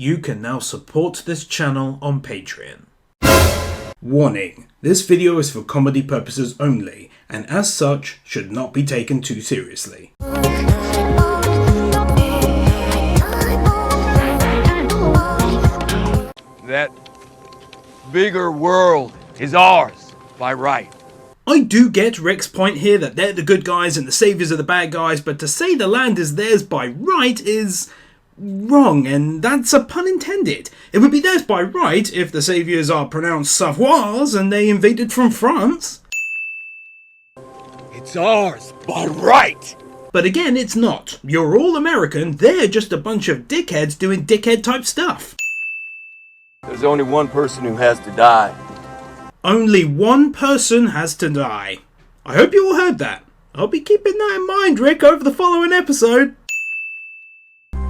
you can now support this channel on Patreon. Warning, this video is for comedy purposes only, and as such, should not be taken too seriously. That bigger world is ours by right. I do get Rick's point here that they're the good guys and the saviors are the bad guys, but to say the land is theirs by right is wrong, and that's a pun intended. It would be theirs by right if the saviors are pronounced Savoirs and they invaded from France. It's ours by right. But again, it's not. You're all American, they're just a bunch of dickheads doing dickhead type stuff. There's only one person who has to die. Only one person has to die. I hope you all heard that. I'll be keeping that in mind, Rick, over the following episode.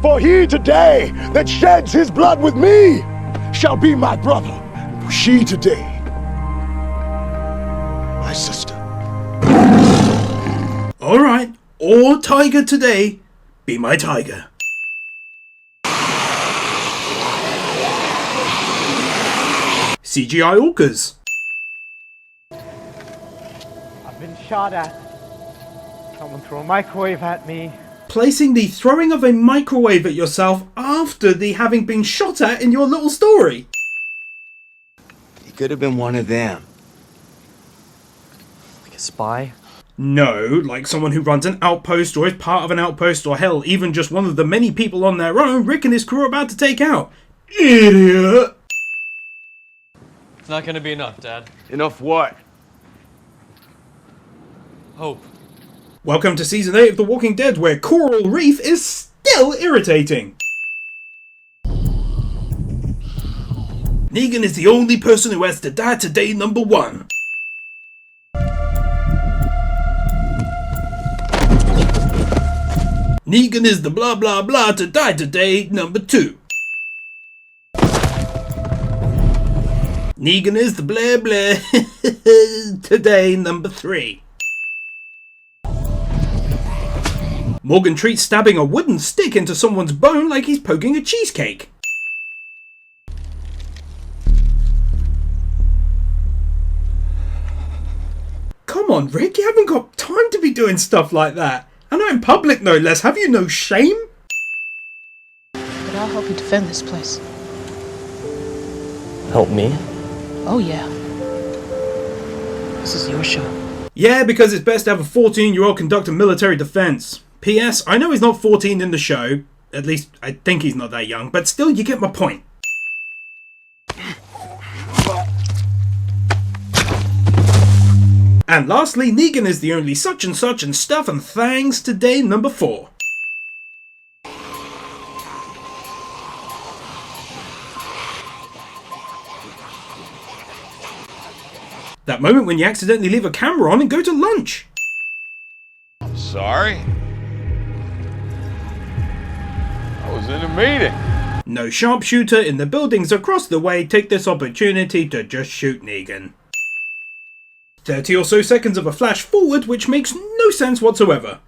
For he today that sheds his blood with me shall be my brother. She today, my sister. Alright, or tiger today, be my tiger. CGI orcas. I've been shot at. Someone threw a microwave at me. Placing the throwing of a microwave at yourself after the having been shot at in your little story. He could have been one of them. Like a spy? No, like someone who runs an outpost or is part of an outpost, or hell, even just one of the many people on their own Rick and his crew are about to take out. Idiot! It's not gonna be enough, Dad. Enough what? Hope. Welcome to Season 8 of The Walking Dead, where Coral Reef is still irritating. Negan is the only person who has to die today, number 1. Negan is the blah blah blah to die today, number 2. Negan is the blah blah today, number 3. Morgan treats stabbing a wooden stick into someone's bone like he's poking a cheesecake. Come on, Rick, you haven't got time to be doing stuff like that. And not in public, no less. Have you no shame? But I'll help you defend this place. Help me? Oh yeah. This is your show. Yeah, because it's best to have a 14-year-old conduct a military defense. P.S. I know he's not 14 in the show. At least, I think he's not that young. But still, you get my point. And lastly, Negan is the only such and such and stuff and thangs today, number 4. That moment when you accidentally leave a camera on and go to lunch. Sorry. I was in a meeting. No sharpshooter in the buildings across the way take this opportunity to just shoot Negan. 30 or so seconds of a flash forward which makes no sense whatsoever.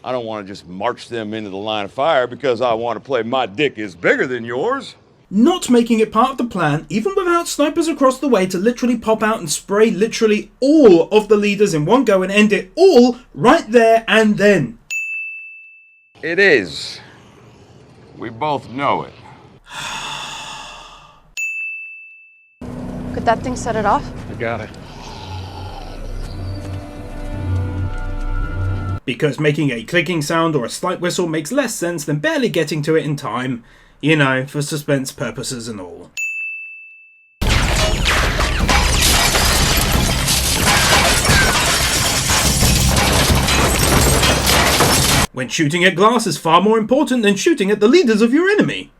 I don't want to just march them into the line of fire because I want to play my dick is bigger than yours. Not making it part of the plan, even without snipers across the way to literally pop out and spray literally all of the leaders in one go and end it all right there and then. It is. We both know it. Could that thing set it off? I got it. Because making a clicking sound or a slight whistle makes less sense than barely getting to it in time. You know, for suspense purposes and all. When shooting at glass is far more important than shooting at the leaders of your enemy.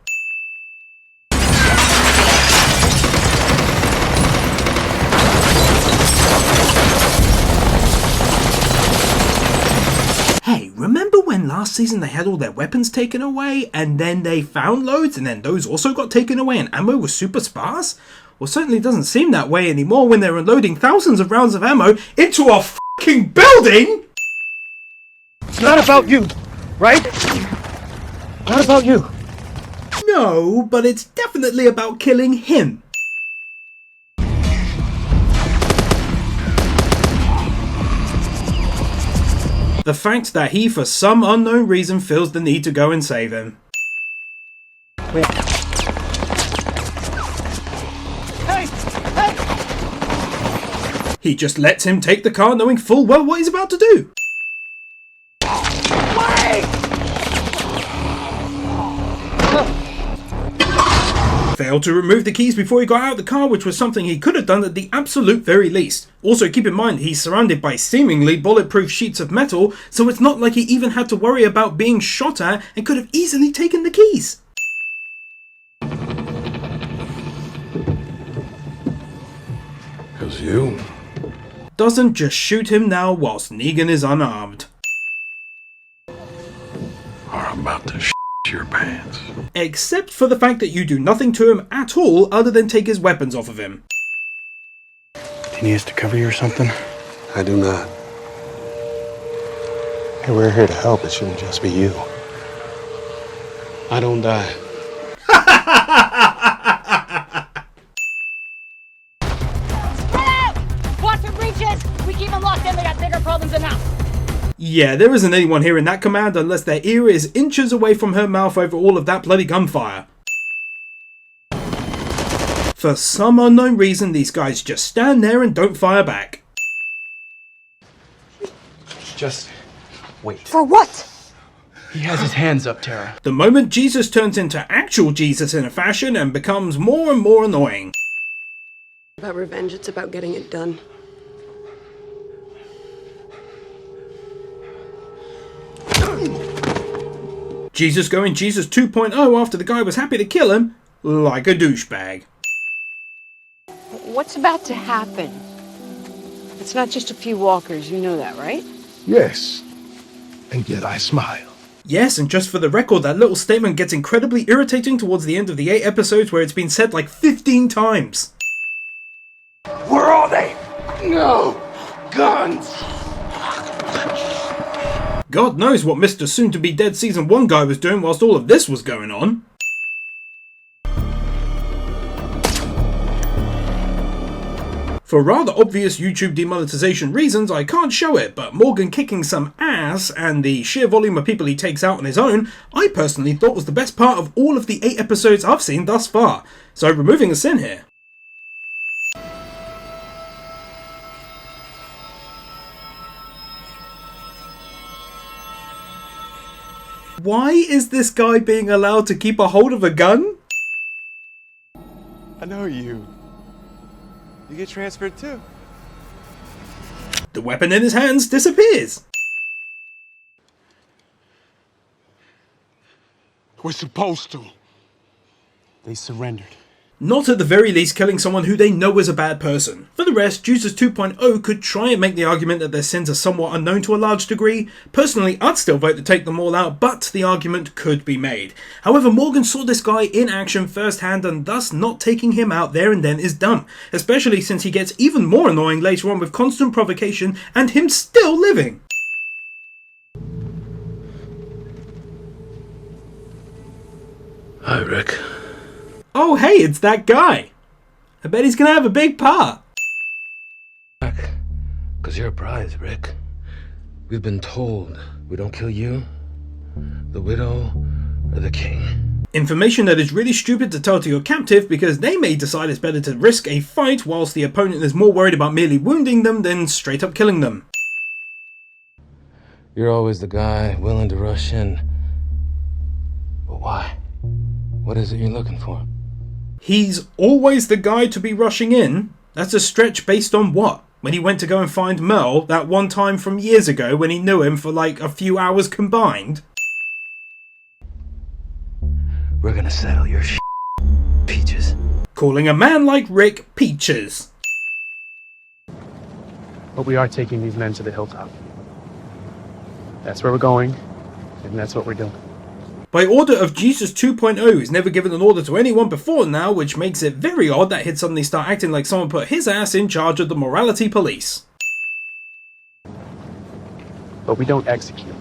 Hey, remember when last season they had all their weapons taken away and then they found loads and then those also got taken away and ammo was super sparse? Well, certainly doesn't seem that way anymore when they're unloading thousands of rounds of ammo into a fucking building! It's not about you, right? Not about you. No, but it's definitely about killing him. The fact that he, for some unknown reason, feels the need to go and save him. He just lets him take the car knowing full well what he's about to do. Failed to remove the keys before he got out of the car, which was something he could have done at the absolute very least. Also, keep in mind, he's surrounded by seemingly bulletproof sheets of metal, so it's not like he even had to worry about being shot at and could have easily taken the keys. Because you Doesn't just shoot him now whilst Negan is unarmed. are about to shit your pants. Except for the fact that you do nothing to him at all other than take his weapons off of him. Do you need us to cover you or something? I do not. Hey, we're here to help. It shouldn't just be you. I don't die. Spread out! Watch for breaches! We keep them locked in, they got bigger problems than us. Yeah, there isn't anyone hearing that command unless their ear is inches away from her mouth over all of that bloody gunfire. For some unknown reason, these guys just stand there and don't fire back. Just wait. For what? He has his hands up, Tara. The moment Jesus turns into actual Jesus in a fashion and becomes more and more annoying. About revenge, it's about getting it done. Jesus going Jesus 2.0 after the guy was happy to kill him, like a douchebag. What's about to happen? It's not just a few walkers, you know that, right? Yes, and yet I smile. Yes, and just for the record, that little statement gets incredibly irritating towards the end of the 8 episodes where it's been said like 15 times. Where are they? No! Guns! God knows what Mr. Soon-to-be-dead Season 1 guy was doing whilst all of this was going on. For rather obvious YouTube demonetization reasons, I can't show it, but Morgan kicking some ass and the sheer volume of people he takes out on his own, I personally thought was the best part of all of the 8 episodes I've seen thus far, so removing a sin here. Why is this guy being allowed to keep a hold of a gun? I know you. You get transferred too. The weapon in his hands disappears. We're supposed to. They surrendered. Not at the very least killing someone who they know is a bad person. For the rest, Jesus 2.0 could try and make the argument that their sins are somewhat unknown to a large degree. Personally, I'd still vote to take them all out, but the argument could be made. However, Morgan saw this guy in action firsthand, and thus not taking him out there and then is dumb. Especially since he gets even more annoying later on with constant provocation and him still living. Hi, Rick. Oh hey, it's that guy. I bet he's gonna have a big part. Because you're a prize, Rick. We've been told we don't kill you, the widow, or the king. Information that is really stupid to tell to your captive because they may decide it's better to risk a fight whilst the opponent is more worried about merely wounding them than straight up killing them. You're always the guy willing to rush in. But why? What is it you're looking for? He's always the guy to be rushing in. That's a stretch based on what? When he went to go and find Merle that one time from years ago when he knew him for like a few hours combined? We're gonna settle your Peaches. Calling a man like Rick Peaches. But we are taking these men to the hilltop. That's where we're going, and that's what we're doing. By order of Jesus 2.0, who's never given an order to anyone before now, which makes it very odd that he'd suddenly start acting like someone put his ass in charge of the morality police. But we don't execute.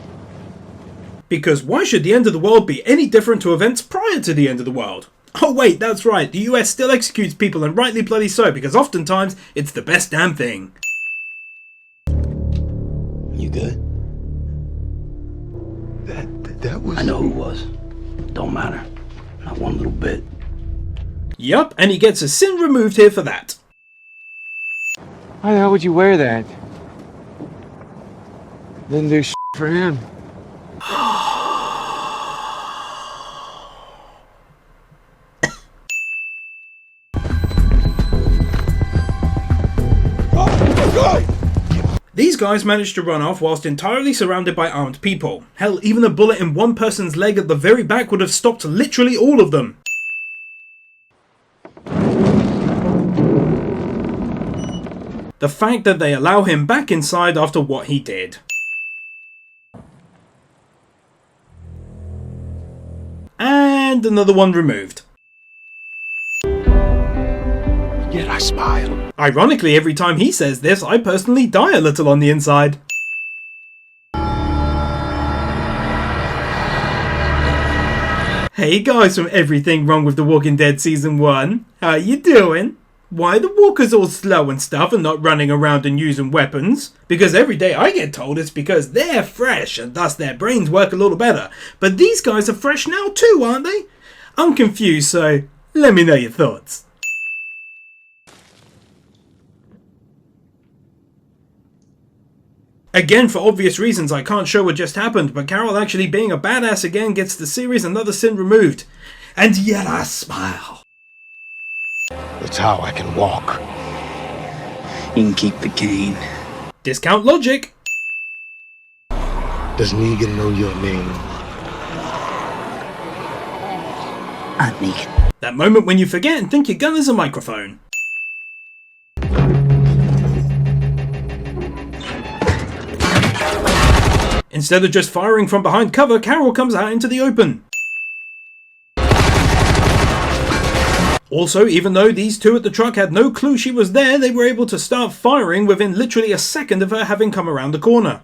Because why should the end of the world be any different to events prior to the end of the world? Oh wait, that's right, the US still executes people, and rightly bloody so, because oftentimes it's the best damn thing. You good? That was... I know who was. Don't matter. Not one little bit. Yup, and he gets a sin removed here for that. Why the hell would you wear that? Then do shit for him. These guys managed to run off whilst entirely surrounded by armed people. Hell, even a bullet in one person's leg at the very back would have stopped literally all of them. The fact that they allow him back inside after what he did. And another one removed. Yet I smile. Ironically, every time he says this, I personally die a little on the inside. Hey guys from Everything Wrong with The Walking Dead Season 1, how you doing? Why are the walkers all slow and stuff and not running around and using weapons? Because every day I get told it's because they're fresh and thus their brains work a little better. But these guys are fresh now too, aren't they? I'm confused, so let me know your thoughts. Again, for obvious reasons, I can't show what just happened, but Carol actually being a badass again gets the series another sin removed. And yet I smile. That's how I can walk. You can keep the cane. Discount logic. Does Negan know your name? Not Negan. That moment when you forget and think your gun is a microphone. Instead of just firing from behind cover, Carol comes out into the open. Also, even though these two at the truck had no clue she was there, they were able to start firing within literally a second of her having come around the corner.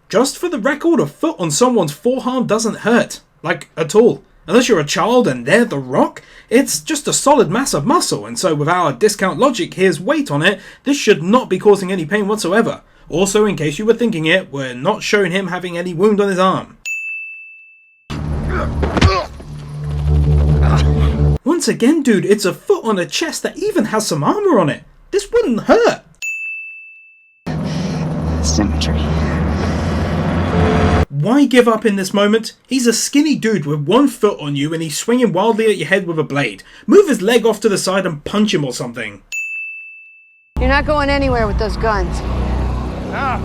Just for the record, a foot on someone's forearm doesn't hurt. Like, at all. Unless you're a child and they're the Rock, it's just a solid mass of muscle, and so with our discount logic here's weight on it, this should not be causing any pain whatsoever. Also, in case you were thinking it, we're not showing him having any wound on his arm. Once again, dude, it's a foot on a chest that even has some armor on it. This wouldn't hurt. Symmetry. Why give up in this moment? He's a skinny dude with one foot on you and he's swinging wildly at your head with a blade. Move his leg off to the side and punch him or something. You're not going anywhere with those guns. Yeah,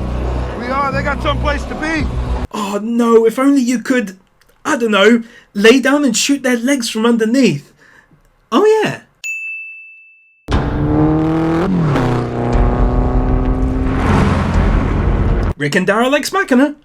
we are. They got someplace to be. Oh no, if only you could, I don't know, lay down and shoot their legs from underneath. Oh yeah. Rick and Daryl Ex Machina.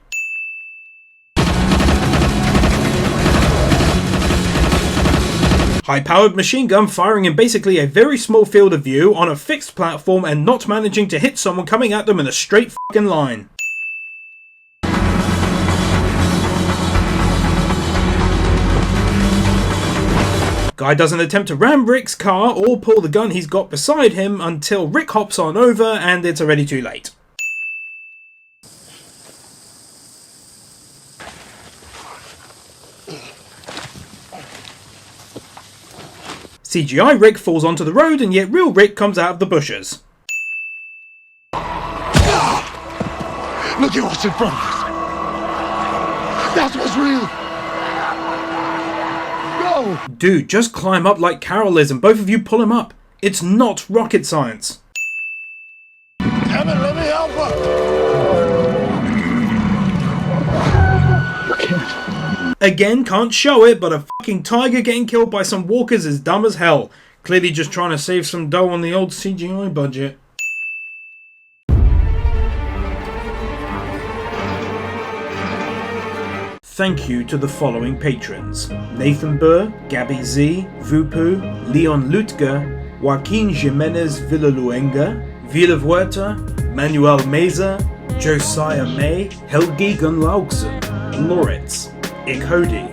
High-powered machine gun firing in basically a very small field of view on a fixed platform and not managing to hit someone coming at them in a straight fucking line. Guy doesn't attempt to ram Rick's car or pull the gun he's got beside him until Rick hops on over and it's already too late. CGI Rick falls onto the road and yet real Rick comes out of the bushes. Look at what's in front of us. That's what's real. Go! Dude, just climb up like Carol is and both of you pull him up. It's not rocket science. Damn it, let me help her. Again, can't show it, but a fucking tiger getting killed by some walkers is dumb as hell. Clearly just trying to save some dough on the old CGI budget. Thank you to the following patrons: Nathan Burr, Gabby Z, Vupu, Leon Lutger, Joaquin Jimenez Villaluenga, Villa Vuerta, Manuel Meza, Josiah May, Helgi Gunlaugson, Moritz, Ikodi,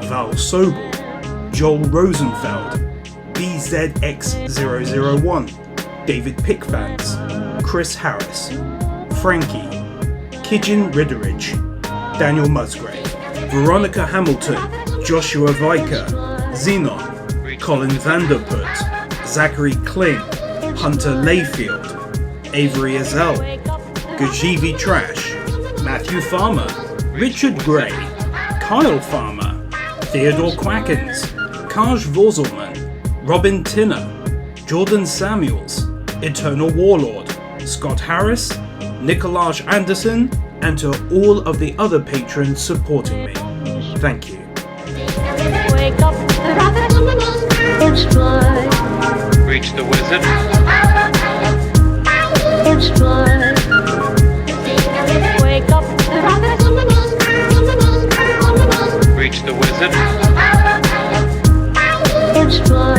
Val Sobel, Joel Rosenfeld, BZX001, David Pickfans, Chris Harris, Frankie, Kijin Ridderidge, Daniel Musgrave, Veronica Hamilton, Joshua Viker, Xenon, Colin Vanderput, Zachary Kling, Hunter Layfield, Avery Azell, Gajivi Trash, Matthew Farmer, Richard Gray, Kyle Farmer, Theodore Quackens, Kaj Vorzelman, Robin Tinner, Jordan Samuels, Eternal Warlord, Scott Harris, Nicolaj Anderson, and to all of the other patrons supporting me. Thank you. Reach the wizard. Wake up. Reach the wizard. It's fun.